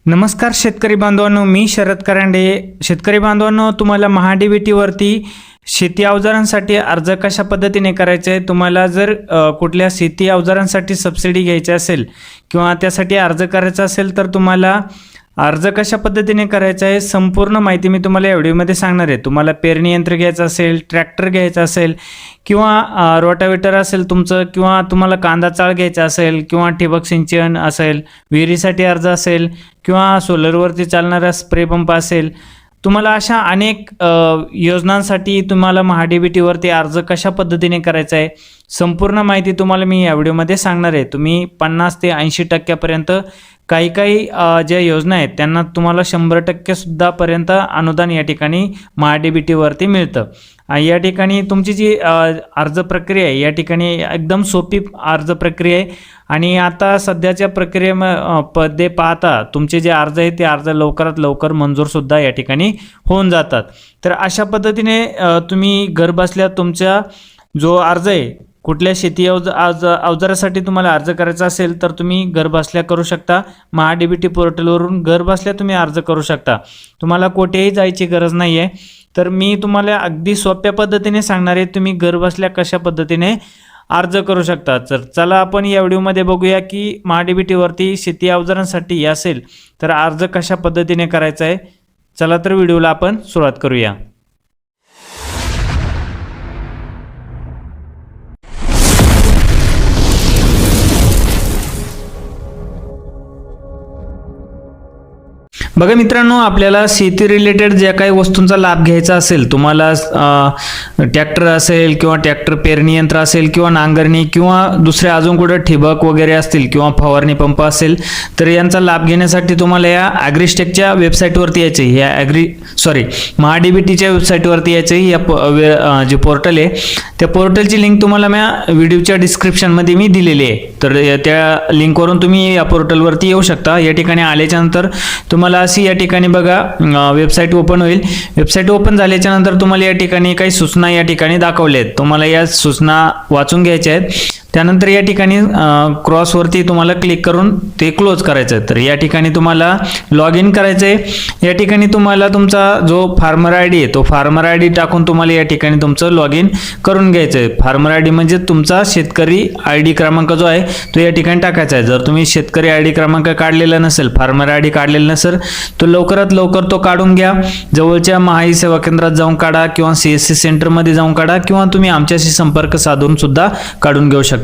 नमस्कार शेतकरी बांधवांनो, मी शरद करांडे. शेतकरी बांधवांनो, तुम्हाला महा-डी-बी-टीवरती शेती अवजारांसाठी अर्ज कशा पद्धतीने करायचा आहे, तुम्हाला जर कुठल्या शेती अवजारांसाठी सबसिडी घ्यायची असेल किंवा त्यासाठी अर्ज करायचा असेल तर तुम्हाला अर्ज कशा पद्धतीने करायचा आहे संपूर्ण माहिती मी तुम्हाला या व्हिडिओमध्ये सांगणार आहे. तुम्हाला पेरणी यंत्र घ्यायचं असेल, ट्रॅक्टर घ्यायचा असेल किंवा रोटावेटर असेल तुमचं, किंवा तुम्हाला कांदा चाळ घ्यायचा असेल किंवा ठिबक सिंचन असेल, विहिरीसाठी अर्ज असेल किंवा सोलरवरती चालणारा स्प्रे पंप असेल, तुम्हाला अशा अनेक योजनांसाठी तुम्हाला महा-डी-बी-टीवरती अर्ज कशा पद्धतीने करायचा आहे संपूर्ण माहिती तुम्हाला मी या व्हिडिओमध्ये सांगणार आहे. तुम्ही 50 ते 80% काही ज्या योजना आहेत त्यांना तुम्हाला 100% सुद्धा पर्यंत अनुदान या ठिकाणी महा-डी-बी-टीवरती मिळतं. या ठिकाणी तुमची जी अर्ज प्रक्रिया आहे या ठिकाणी एकदम सोपी अर्ज प्रक्रिया आहे आणि आता सध्याच्या प्रक्रियेमध्ये पाहता तुमचे जे अर्ज आहेत ते अर्ज लवकरात लवकर मंजूरसुद्धा या ठिकाणी होऊन जातात. तर अशा पद्धतीने तुम्ही घर बसल्या तुमचा जो अर्ज आहे कुठल्या शेती अवजारासाठी तुम्हाला अर्ज करायचा असेल तर तुम्ही घर बसल्या करू शकता. महा-डी-बी-टी पोर्टलवरून घर बसल्या तुम्ही अर्ज करू शकता. तुम्हाला कुठेही जायची गरज नाही आहे. तर मी तुम्हाला अगदी सोप्या पद्धतीने सांगणार आहे तुम्ही घर बसल्या कशा पद्धतीने अर्ज करू शकता. तर चला आपण या व्हिडिओमध्ये बघूया की महा-डी-बी-टीवरती शेती अवजारांसाठी असेल तर अर्ज कशा पद्धतीने करायचा आहे. चला तर व्हिडिओला आपण सुरुवात करूया. बघा मित्रांनो, आपल्याला शेती रिलेटेड ज्या काही वस्तूंचा लाभ घ्यायचा असेल, तुम्हाला ट्रॅक्टर असेल किंवा ट्रॅक्टर पेरणी यंत्र असेल किंवा नांगरणी किंवा दुसऱ्या अजून कुठं ठिबक वगैरे असतील किंवा फवारणी पंप असेल तर यांचा लाभ घेण्यासाठी तुम्हाला या ॲग्रीस्टेकच्या वेबसाईटवरती यायचं आहे. महा-डी-बी-टीच्या वेबसाईटवरती यायचं आहे. या जे पोर्टल आहे त्या पोर्टलची लिंक तुम्हाला मी व्हिडिओच्या डिस्क्रिप्शनमध्ये मी दिलेली आहे. तर त्या लिंकवरून तुम्ही या पोर्टलवरती येऊ शकता. या ठिकाणी आल्याच्यानंतर तुम्हाला या ठिकाणी बघा वेबसाईट ओपन होईल. वेबसाईट ओपन झाल्याच्या नंतर तुम्हाला या ठिकाणी काही सूचना या ठिकाणी दाखवल्या आहेत. तुम्हाला या सूचना वाचून घ्यायच्या आहेत. त्यानंतर या ठिकाणी क्रॉसवरती तुम्हाला क्लिक करून ते क्लोज करायचं आहे. तर या ठिकाणी तुम्हाला लॉग इन करायचं आहे. या ठिकाणी तुम्हाला तुमचा जो फार्मर आय डी आहे तो फार्मर आय डी टाकून तुम्हाला या ठिकाणी तुमचं लॉग इन करून घ्यायचं आहे. फार्मर आय डी म्हणजे तुमचा शेतकरी आय डी क्रमांक जो आहे तो या ठिकाणी टाकायचा आहे. जर तुम्ही शेतकरी आय डी क्रमांक काढलेला नसेल, फार्मर आय डी काढलेला नसेल तो लवकरात लवकर तो काढून घ्या. जवळच्या महाई सेवा केंद्रात जाऊन काढा किंवा CSC सेंटरमध्ये जाऊन काढा किंवा तुम्ही आमच्याशी संपर्क साधून सुद्धा काढून घेऊ शकता.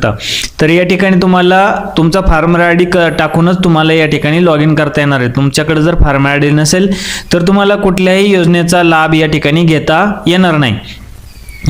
तर या ठिकाणी तुम्हाला तुमचा फार्मर आय डी टाकूनच तुम्हाला या ठिकाणी लॉग इन करता येणार आहे. तुमच्याकडे जर फार्मर आय डी नसेल तर तुम्हाला कुठल्याही योजनेचा लाभ या ठिकाणी घेता येणार नाही.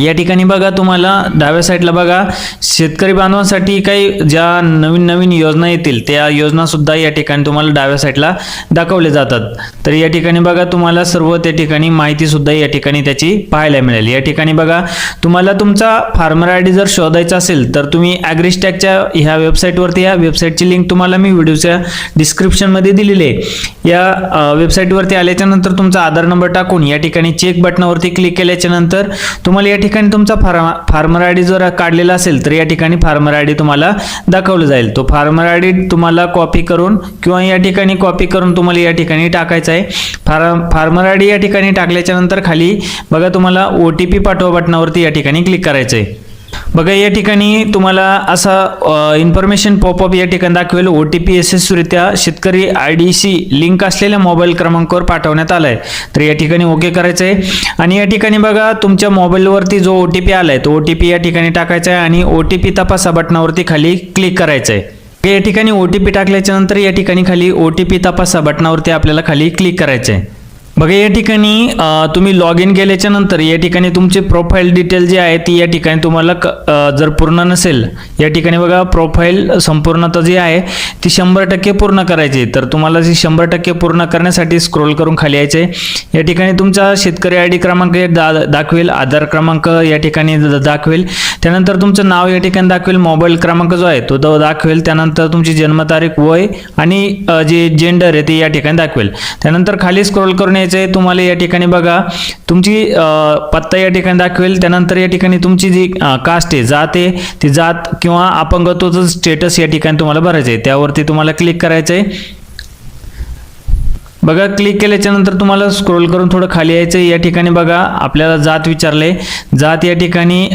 या ठिकाणी बघा तुम्हाला डाव्या साईडला बघा शेतकरी बांधवांसाठी काही ज्या नवीन नवीन योजना येतील त्या योजना सुद्धा या ठिकाणी तुम्हाला डाव्या साईडला दाखवले जातात. तर या ठिकाणी बघा तुम्हाला सर्व त्या ठिकाणी माहिती सुद्धा या ठिकाणी त्याची पाहायला मिळेल. या ठिकाणी बघा तुम्हाला तुमचा फार्मर आय डी जर शोधायचा असेल तर तुम्ही ॲग्रीस्टॅकच्या ह्या वेबसाईटवरती या वेबसाईटची लिंक तुम्हाला मी व्हिडिओच्या डिस्क्रिप्शनमध्ये दिलेली आहे. या वेबसाईटवरती आल्याच्या नंतर तुमचा आधार नंबर टाकून या ठिकाणी चेक बटनावरती क्लिक केल्याच्या नंतर तुम्हाला या ठिकाणी तुमचा फार्मर आय डी जर काढलेला असेल तर या ठिकाणी फार्मर आय डी तुम्हाला दाखवलं जाईल. तो फार्मर आय डी तुम्हाला कॉपी करून किंवा या ठिकाणी कॉपी करून तुम्हाला या ठिकाणी टाकायचा आहे. फार्मर आय डी या ठिकाणी टाकल्याच्या नंतर खाली बघा तुम्हाला OTP पाठवा बटनावरती या ठिकाणी क्लिक करायचं आहे. बघा या ठिकाणी तुम्हाला असा इन्फॉर्मेशन पॉपअप या ठिकाणी दाखवेल. OTP यशस्वीरित्या शेतकरी IDC लिंक असलेल्या मोबाईल क्रमांकावर पाठवण्यात आला आहे. तर या ठिकाणी ओके करायचं आहे आणि या ठिकाणी बघा तुमच्या मोबाईलवरती जो OTP आला आहे तो OTP या ठिकाणी टाकायचा आहे आणि OTP तपासा बटनावरती खाली क्लिक करायचं आहे. या ठिकाणी OTP टाकल्याच्या नंतर या ठिकाणी खाली OTP तपासा बटनावरती आपल्याला खाली क्लिक करायचं आहे. बघा या ठिकाणी तुम्ही लॉग इन केल्याच्या नंतर या ठिकाणी तुमची प्रोफाईल डिटेल जी आहे ती या ठिकाणी तुम्हाला जर पूर्ण नसेल या ठिकाणी बघा प्रोफाईल संपूर्णता जी आहे ती 100% पूर्ण करायची. तर तुम्हाला जी 100% पूर्ण करण्यासाठी स्क्रोल करून खाली यायचे. या ठिकाणी तुमचा शेतकरी आय डी क्रमांक दाखवेल, आधार क्रमांक या ठिकाणी दाखवेल, त्यानंतर तुमचं नाव या ठिकाणी दाखवेल, मोबाईल क्रमांक जो आहे तो दाखवेल, त्यानंतर तुमची जन्मतारीख, वय आणि जे जेंडर आहे ते या ठिकाणी दाखवेल. त्यानंतर खाली स्क्रोल करून तुम्हाला या ठिकाणी बघा तुमची पत्ता या ठिकाणी दाखवेल. त्यानंतर या ठिकाणी तुमची जी कास्ट आहे, जात आहे, ती जात किंवा अपंगत्वाचं स्टेटस या ठिकाणी तुम्हाला भरायचं आहे. त्यावरती तुम्हाला क्लिक करायचं आहे. बघा क्लिक केल्याच्या नंतर तुम्हाला स्क्रोल करून थोडं खाली यायचं. या ठिकाणी बघा आपल्याला जात विचारले. जात या ठिकाणी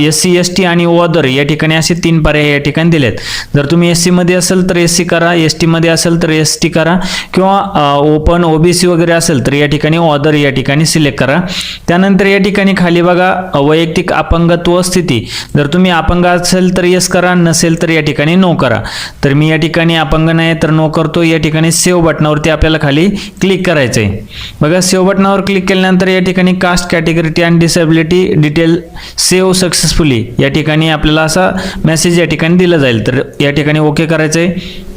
SC ST आणि अदर या ठिकाणी असे 3 पर्याय या ठिकाणी दिलेत. जर तुम्ही SC मध्ये असेल तर SC करा, ST मध्ये असेल तर ST करा, किंवा ओपन OBC वगैरे असेल तर या ठिकाणी अदर या ठिकाणी सिलेक्ट करा. त्यानंतर या ठिकाणी खाली बघा वैयक्तिक अपंगत्व स्थिती. जर तुम्ही अपंग असेल तर येस करा, नसेल तर या ठिकाणी नो करा. तर मी या ठिकाणी अपंग नाही तर नो करतो. या ठिकाणी सेव्ह बटनावरती आपल्याला खाली क्लिक करायचं आहे. बघा सेव्ह बटनावर क्लिक केल्यानंतर या ठिकाणी caste category and disability detail save successfully या ठिकाणी आपल्याला असा मेसेज या ठिकाणी दिला जाईल. तर या ठिकाणी ओके करायचं आहे.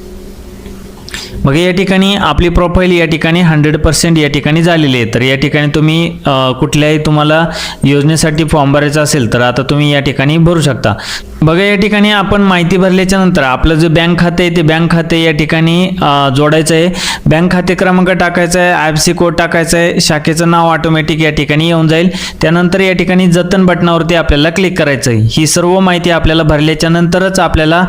बघा या ठिकाणी आपली प्रोफाईल या ठिकाणी 100% या ठिकाणी झालेली आहे. तर या ठिकाणी तुम्ही कुठल्याही तुम्हाला योजनेसाठी फॉर्म भरायचा असेल तर आता तुम्ही या ठिकाणी भरू शकता. बघा या ठिकाणी आपण माहिती भरल्याच्या नंतर आपलं जे बँक खाते आहे ते बँक खाते या ठिकाणी जोडायचं आहे. बँक खाते क्रमांक टाकायचा आहे, IFSC कोड टाकायचा आहे, शाखेचं नाव ऑटोमॅटिक या ठिकाणी येऊन जाईल. त्यानंतर या ठिकाणी जतन बटनावरती आपल्याला क्लिक करायचं आहे. ही सर्व माहिती आपल्याला भरल्याच्या नंतरच आपल्याला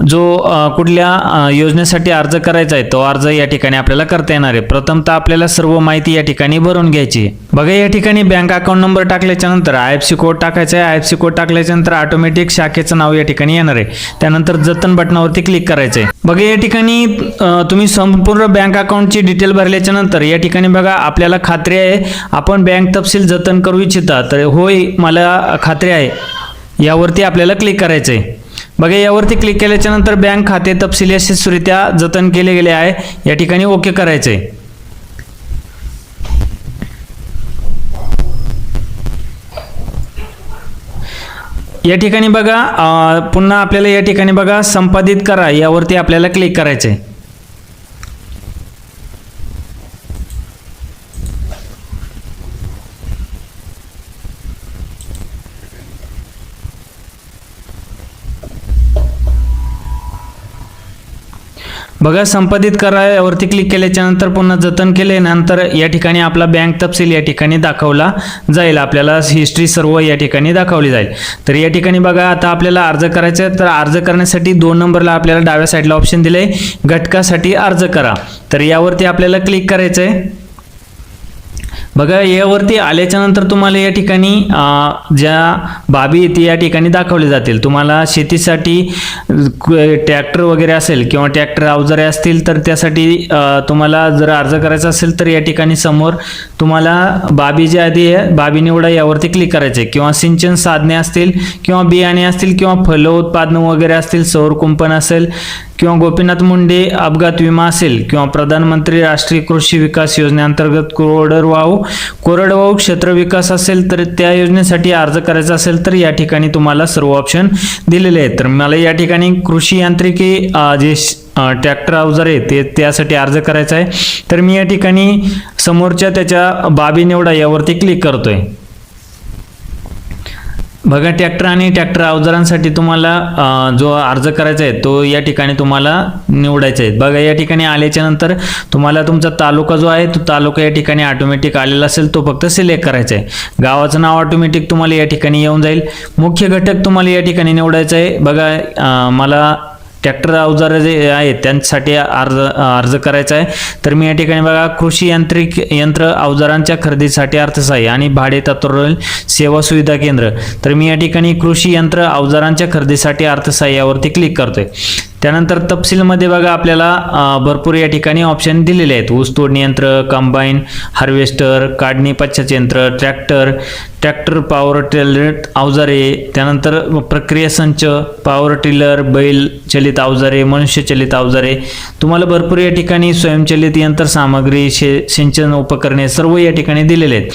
जो कुठल्या योजनेसाठी अर्ज करायचा आहे तो अर्ज या ठिकाणी आपल्याला करता येणार आहे. प्रथमतः आपल्याला सर्व माहिती या ठिकाणी भरून घ्यायची. बघा या ठिकाणी बँक अकाउंट नंबर टाकल्याच्या नंतर IFSC कोड टाकायचा आहे. IFSC कोड टाकल्याच्या नंतर ऑटोमॅटिक शाखेचं नाव या ठिकाणी येणार आहे. त्यानंतर जतन बटनावरती क्लिक करायचं आहे. बघा या ठिकाणी तुम्ही संपूर्ण बँक अकाउंटची डिटेल भरल्याच्या नंतर या ठिकाणी बघा आपल्याला खात्री आहे आपण बँक तपशील जतन करू इच्छिता तर होय मला खात्री आहे यावरती आपल्याला क्लिक करायचं आहे. बघा यावरती क्लिक केल्याच्या नंतर बँक खाते तपशील यशस्वीरित्या जतन केले गेले आहे. या ठिकाणी ओके करायचं आहे. या ठिकाणी बघा पुन्हा आपल्याला या ठिकाणी बघा संपादित करा यावरती आपल्याला क्लिक करायचं आहे. बघा संपादित करा यावरती क्लिक केल्याच्या नंतर पुन्हा जतन केल्यानंतर या ठिकाणी आपला बँक तपशील या ठिकाणी दाखवला जाईल. आपल्याला हिस्ट्री सर्व या ठिकाणी दाखवली जाईल. तर या ठिकाणी बघा आता आपल्याला अर्ज करायचा आहे. तर अर्ज करण्यासाठी 2 नंबरला आपल्याला डाव्या साईडला ऑप्शन दिले घटकासाठी अर्ज करा. तर यावरती आपल्याला क्लिक करायचं आहे. बघा यावरती आल्याच्या नंतर तुम्हाला या ठिकाणी ज्या बाबी ती या ठिकाणी दाखवले जातील. तुम्हाला शेतीसाठी ट्रॅक्टर वगैरे असेल किंवा ट्रॅक्टर अवजारे असतील तर त्यासाठी तुम्हाला जर अर्ज करायचा असेल तर या ठिकाणी समोर तुम्हाला बाबी जी आधी आहे बाबी निवडा यावरती क्लिक करायचे. किंवा सिंचन साधने असतील किंवा बियाणे असतील किंवा फलोत्पादन वगैरे असतील, सौर कुंपण असेल किंवा गोपीनाथ मुंडे अपघात विमा असेल किंवा प्रधानमंत्री राष्ट्रीय कृषी विकास योजनेअंतर्गत कोरडवाहू क्षेत्र विकास असेल तर त्या योजनेसाठी अर्ज करायचा असेल तर या ठिकाणी तुम्हाला सर्व ऑप्शन दिलेले आहेत. तर मला या ठिकाणी कृषी यांत्रिकी जे ट्रॅक्टर अवजार आहे ते त्यासाठी अर्ज करायचा आहे. तर मी या ठिकाणी समोरच्या त्याच्या बाबी निवडा यावरती क्लिक करतोय. बघा ट्रॅक्टर आणि ट्रॅक्टर अवजारांसाठी तुम्हाला जो अर्ज करायचा आहे तो या ठिकाणी तुम्हाला निवडायचा आहे. बघा या ठिकाणी आल्याच्या नंतर तुम्हाला तुमचा तालुका जो आहे तो तालुका या ठिकाणी ऑटोमॅटिक आलेला असेल तो फक्त सिलेक्ट करायचा आहे. गावाचं नाव ऑटोमॅटिक तुम्हाला या ठिकाणी येऊन जाईल. मुख्य घटक तुम्हाला या ठिकाणी निवडायचा आहे. बघा मला ट्रॅक्टर अवजार जे आहेत त्यांच्यासाठी अर्ज करायचा आहे. तर मी या ठिकाणी बघा कृषी यांत्रिक यंत्र अवजारांच्या खरेदीसाठी अर्थसहाय्य आणि भाडे तत्त्वावरील सेवा सुविधा केंद्र. तर मी या ठिकाणी कृषी यंत्र अवजारांच्या खरेदीसाठी अर्थसहाय्य यावरती क्लिक करतोय. त्यानंतर तपशीलमध्ये बघा आपल्याला भरपूर या ठिकाणी ऑप्शन दिलेले आहेत. ऊस तोडणी यंत्र, कंबाईन हार्वेस्टर, काढणी पश्चात यंत्र, ट्रॅक्टर पॉवर टिलर अवजारे, त्यानंतर प्रक्रिया संच, पॉवर टिलर, बैल चलित अवजारे, मनुष्य चलित अवजारे, तुम्हाला भरपूर या ठिकाणी स्वयंचलित यंत्र सामग्री, सिंचन उपकरणे सर्व या ठिकाणी दिलेले आहेत.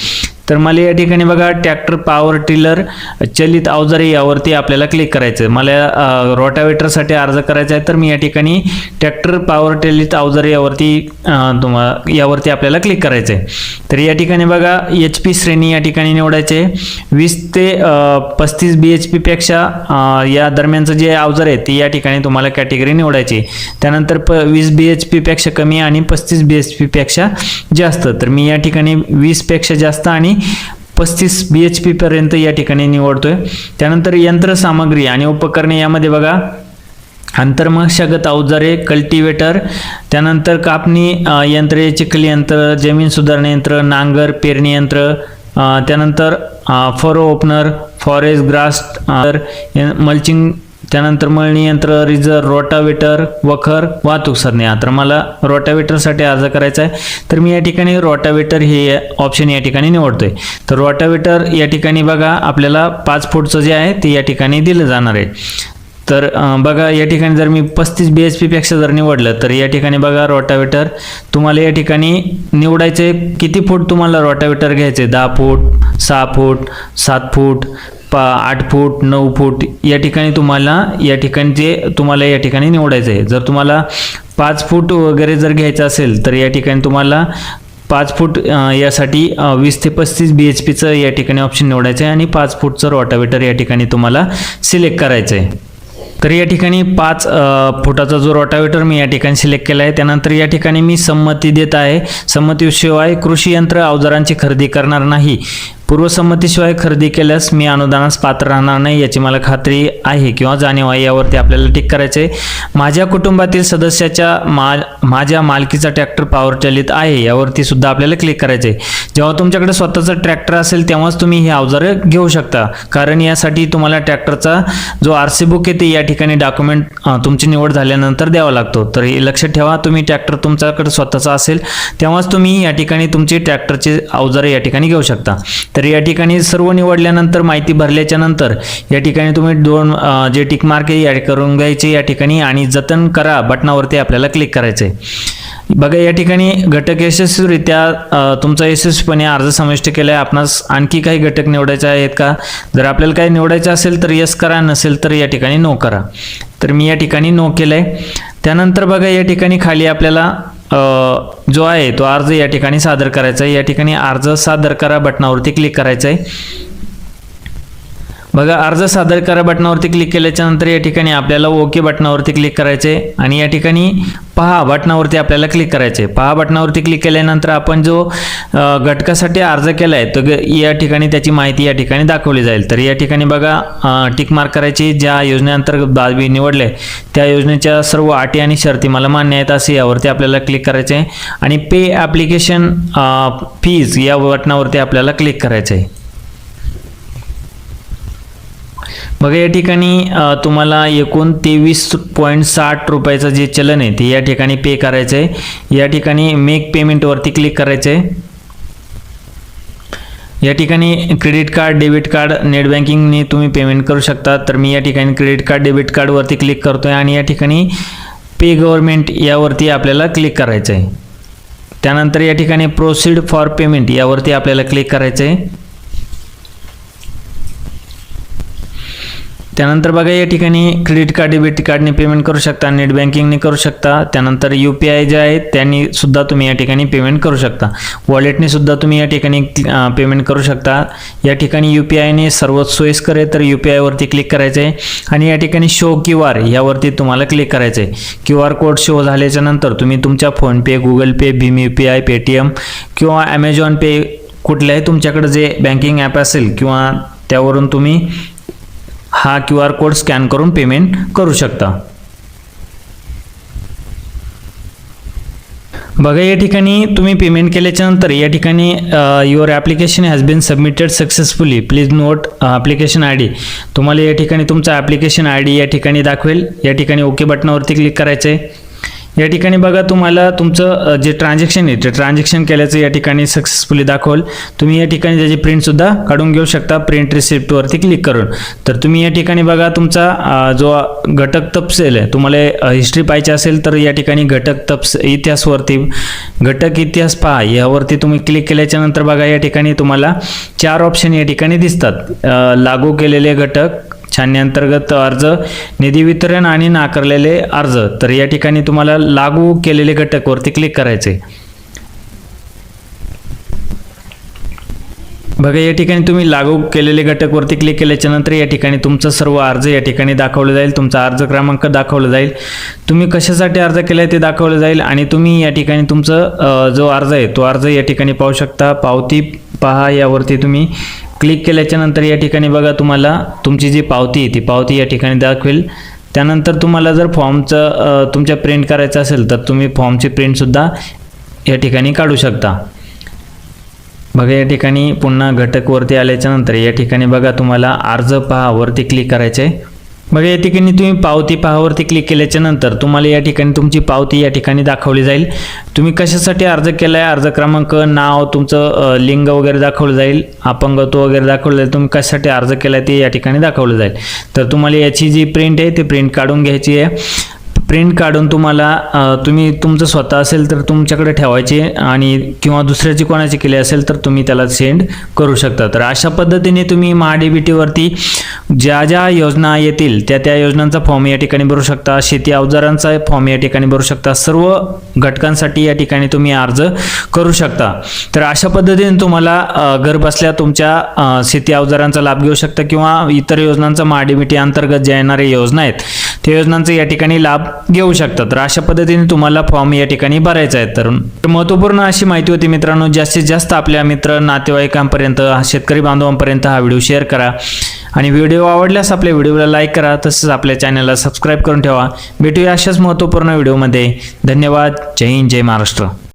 तर मला या ठिकाणी बघा ट्रॅक्टर पॉवर टिलर चलित अवजारे यावरती आपल्याला क्लिक करायचं आहे. मला रोटावेटरसाठी अर्ज करायचा आहे तर मी या ठिकाणी ट्रॅक्टर पॉवर टिलर अवजारे यावरती आपल्याला क्लिक करायचं आहे. तर या ठिकाणी बघा HP श्रेणी या ठिकाणी निवडायचे आहे. 20 ते 35 BHP पेक्षा या दरम्यानचं जे अवजार आहे ते या ठिकाणी तुम्हाला कॅटेगरी निवडायची. त्यानंतर 20 BHP पेक्षा कमी आणि 35 BHP पेक्षा जास्त. तर मी या ठिकाणी 20 पेक्षा जास्त आणि 35 BHP पर्यंत या ठिकाणी निवडतोय. त्यानंतर यंत्र सामग्री आणि उपकरणे यामध्ये बघा आंतरमशागत अवजारे, कल्टिवेटर, त्यानंतर कापणी यंत्रे, चिखल यंत्र, जमीन सुधारणी यंत्र, नांगर, पेरणी यंत्र, त्यानंतर furrow opener, forest grass mulching, त्यानंतर मळणी यंत्र, रिजर, रोटावेटर, वखर, वाहतूक साधने. तर मला रोटावेटरसाठी अर्ज करायचा आहे, तर मी या ठिकाणी रोटावेटर हे ऑप्शन या ठिकाणी निवडतोय. तर रोटावेटर या ठिकाणी बघा आपल्याला 5 फूटचं जे आहे ते या ठिकाणी दिलं जाणार आहे. तर बघा या ठिकाणी जर मी 35 BHP पेक्षा जर निवडलं तर या ठिकाणी बघा रोटावेटर तुम्हाला या ठिकाणी निवडायचे किती फूट तुम्हाला रोटावेटर घ्यायचे, 10 फूट, 6 फूट, 7 फूट, 8 फूट, 9 फूट या ठिकाणी तुम्हाला या ठिकाणी निवडायचं आहे. जर तुम्हाला 5 फूट वगैरे जर घ्यायचं असेल तर या ठिकाणी तुम्हाला 5 फूट यासाठी 20 ते 35 BHPचं या ठिकाणी ऑप्शन निवडायचं आहे आणि 5 फूटचं रोटावेटर या ठिकाणी तुम्हाला सिलेक्ट करायचं आहे. तर या ठिकाणी 5 फुटाचा जो रोटावेटर मी या ठिकाणी सिलेक्ट केला आहे. त्यानंतर या ठिकाणी मी संमती देत आहे. संमतीशिवाय कृषी यंत्र अवजारांची खरेदी करणार नाही. पूर्वसंमतीशिवाय खरेदी केल्यास मी अनुदानास पात्र राहणार नाही याची मला खात्री आहे किंवा जाणीव आहे, यावरती आपल्याला टिक करायचे. माझ्या कुटुंबातील सदस्याच्या माझ्या मालकीचा ट्रॅक्टर पॉवर चालित आहे यावरती सुद्धा आपल्याला क्लिक करायचे. जेव्हा तुमच्याकडे स्वतःचा ट्रॅक्टर असेल तेव्हाच तुम्ही हे अवजारे घेऊ शकता, कारण यासाठी तुम्हाला ट्रॅक्टरचा जो RC बुक आहे ते या ठिकाणी डॉक्युमेंट तुमची निवड झाल्यानंतर द्यावा लागतो. तर हे लक्षात ठेवा, तुम्ही ट्रॅक्टर तुमच्याकडे स्वतःचा असेल तेव्हाच तुम्ही या ठिकाणी तुमची ट्रॅक्टरचे अवजारे या ठिकाणी घेऊ शकता. तर या ठिकाणी सर्व निवडल्यानंतर माहिती भरल्याच्या नंतर या ठिकाणी तुम्ही 2 जे टिक मार्क ॲड करून घ्यायचे या ठिकाणी आणि जतन करा बटनावरती आपल्याला क्लिक करायचे. बघा या ठिकाणी घटक यशस्वीरित्या तुमचा यशस्वीपणे अर्ज समाविष्ट केला आहे. आपणास आणखी काही घटक निवडायचे आहेत का? जर आपल्याला काही निवडायचं असेल तर यस करा, नसेल तर या ठिकाणी नो करा. तर मी या ठिकाणी नो केलंय. त्यानंतर बघा या ठिकाणी खाली आपल्याला जो आहे तो अर्ज या ठिकाणी सादर करायचा आहे. या ठिकाणी अर्ज सादर करा बटनावरती क्लिक करायचं आहे. बघा अर्ज सादर करा बटनावरती क्लिक केल्याच्या नंतर या ठिकाणी आपल्याला ओके बटनावरती क्लिक करायचे आणि या ठिकाणी पहा बटनावरती आपल्याला क्लिक करायचे. पहा बटनावरती क्लिक केल्यानंतर आपण जो घटकासाठी अर्ज केला आहे तर या ठिकाणी त्याची माहिती या ठिकाणी दाखवली जाईल. तर या ठिकाणी बघा टिक मार्क करायची. ज्या योजनेअंतर्गत मी निवडले त्या योजनेच्या सर्व अटी आणि शर्ती मला मान्य आहेत असे यावरती आपल्याला क्लिक करायचे आणि पे ॲप्लिकेशन फीज या बटनावरती आपल्याला क्लिक करायचे आहे. बघा या ठिकाणी तुम्हाला एकूण 23.60 रुपयाचं जे चलन आहे ते या ठिकाणी पे करायचं आहे. या ठिकाणी मेक पेमेंटवरती क्लिक करायचं आहे. या ठिकाणी credit card, debit card, net बँकिंगने तुम्ही पेमेंट करू शकता. तर मी या ठिकाणी क्रेडिट कार्ड, डेबिट कार्डवरती क्लिक करतोय आणि या ठिकाणी पे गव्हर्नमेंट यावरती आपल्याला क्लिक करायचं आहे. त्यानंतर या ठिकाणी प्रोसीड फॉर पेमेंट यावरती आपल्याला क्लिक करायचं आहे. त्यानंतर बघा या ठिकाणी क्रेडिट कार्ड, डेबिट कार्डने पेमेंट करू शकता, नेट बँकिंगने करू शकता. त्यानंतर UPI जे आहे त्यांनी सुद्धा तुम्ही या ठिकाणी पेमेंट करू शकता. वॉलेटने सुद्धा तुम्ही या ठिकाणी पेमेंट करू शकता. या ठिकाणी UPIने सर्वात सोयीस्कर आहे तर UPI वरती क्लिक करायचं आहे आणि या ठिकाणी शो QR यावरती तुम्हाला क्लिक करायचं आहे. QR कोड शो झाल्याच्या नंतर तुम्ही तुमच्या फोनपे, गुगल पे, भीम UPI, पेटीएम किंवा Amazon पे कुठल्याही तुमच्याकडे जे बँकिंग ॲप असेल किंवा त्यावरून तुम्ही हा QR कोड स्कॅन करून पेमेंट करू शकता. बघा या ठिकाणी तुम्ही पेमेंट केल्याच्या नंतर या ठिकाणी your application has been submitted successfully, please note application ID. तुम्हाला या ठिकाणी तुमचा ॲप्लिकेशन ID या ठिकाणी दाखवेल. या ठिकाणी ओके बटनावरती क्लिक करायचं आहे. या ठिकाणी बघा तुम्हाला तुमचं जे ट्रान्झॅक्शन आहे ते ट्रान्झॅक्शन केल्याचं या ठिकाणी सक्सेसफुली दाखवल. तुम्ही या ठिकाणी त्याची प्रिंटसुद्धा काढून घेऊ शकता प्रिंट रिसिप्टवरती क्लिक करून. तर तुम्ही या ठिकाणी बघा तुमचा जो घटक तपशील आहे, तुम्हाला हिस्ट्री पाहिजे असेल तर या ठिकाणी घटक इतिहासवरती घटक इतिहास पहा यावरती तुम्ही क्लिक केल्याच्या नंतर बघा या ठिकाणी तुम्हाला 4 ऑप्शन या ठिकाणी दिसतात. लागू केलेले घटक, छाननीअंतर्गत अर्ज, निधी वितरण आणि नाकारलेले अर्ज. तर या ठिकाणी तुम्हाला लागू केलेले घटकवरती क्लिक करायचे. बघा या ठिकाणी तुम्ही लागू केलेले घटकवरती क्लिक केल्याच्या नंतर या ठिकाणी तुमचा सर्व अर्ज या ठिकाणी दाखवला जाईल. तुमचा अर्ज क्रमांक दाखवला जाईल, तुम्ही कशासाठी अर्ज केलाय ते दाखवलं जाईल आणि तुम्ही या ठिकाणी तुमचं जो अर्ज आहे तो अर्ज या ठिकाणी पाहू शकता. पावती पहा यावरती तुम्ही क्लिक केल्याच्या नंतर या ठिकाणी बघा तुम्हाला तुमची जी पावती ती पावती या ठिकाणी दाखवेल. त्यानंतर तुम्हाला जर फॉर्मचं तुमच्या प्रिंट करायचं असेल तर तुम्ही फॉर्मची प्रिंटसुद्धा या ठिकाणी काढू शकता. बघा या ठिकाणी पुन्हा घटकवरती आल्याच्यानंतर या ठिकाणी बघा तुम्हाला अर्ज पहा वरती क्लिक करायचे आहे. बघा या ठिकाणी तुम्ही पावती पहावरती क्लिक केल्याच्यानंतर तुम्हाला या ठिकाणी तुमची पावती या ठिकाणी दाखवली जाईल. तुम्ही कशासाठी अर्ज केला आहे, अर्ज क्रमांक, नाव, तुमचं लिंग वगैरे दाखवलं जाईल, अपंगत्व वगैरे दाखवलं जाईल, तुम्ही कशासाठी अर्ज केला आहे ते या ठिकाणी दाखवलं जाईल. तर तुम्हाला याची जी प्रिंट आहे ती प्रिंट काढून घ्यायची आहे. प्रिंट काढून तुम्हाला तुम्ही तुमचं स्वतः असेल तर तुमच्याकडे ठेवायची आणि किंवा दुसऱ्याची कोणाची केली असेल तर तुम्ही त्याला सेंड करू शकता. तर अशा पद्धतीने तुम्ही MahaDBTवरती ज्या ज्या योजना येतील त्या योजनांचा फॉर्म या ठिकाणी भरू शकता. शेती अवजारांचा फॉर्म या ठिकाणी भरू शकता. सर्व घटकांसाठी या ठिकाणी तुम्ही अर्ज करू शकता. तर अशा पद्धतीने तुम्हाला घर बसल्या तुमच्या शेती अवजारांचा लाभ घेऊ शकता किंवा इतर योजनांचा MahaDBT अंतर्गत ज्या येणाऱ्या योजना आहेत त्या योजनांचा या ठिकाणी लाभ घेऊ शकता. तर अशा पद्धतीने तुम्हाला फॉर्म या ठिकाणी भरायचा आहे. तर महत्त्वपूर्ण अशी माहिती होती मित्रांनो. जास्तीत जास्त आपल्या मित्र नातेवाईकांपर्यंत, शेतकरी बांधवांपर्यंत हा व्हिडिओ शेअर करा आणि व्हिडिओ आवडल्यास आपल्या व्हिडिओला लाईक करा. तसंच आपल्या चॅनलला सबस्क्राईब करून ठेवा. भेटूया अशाच महत्त्वपूर्ण व्हिडिओमध्ये. धन्यवाद. जय हिंद, जय महाराष्ट्र.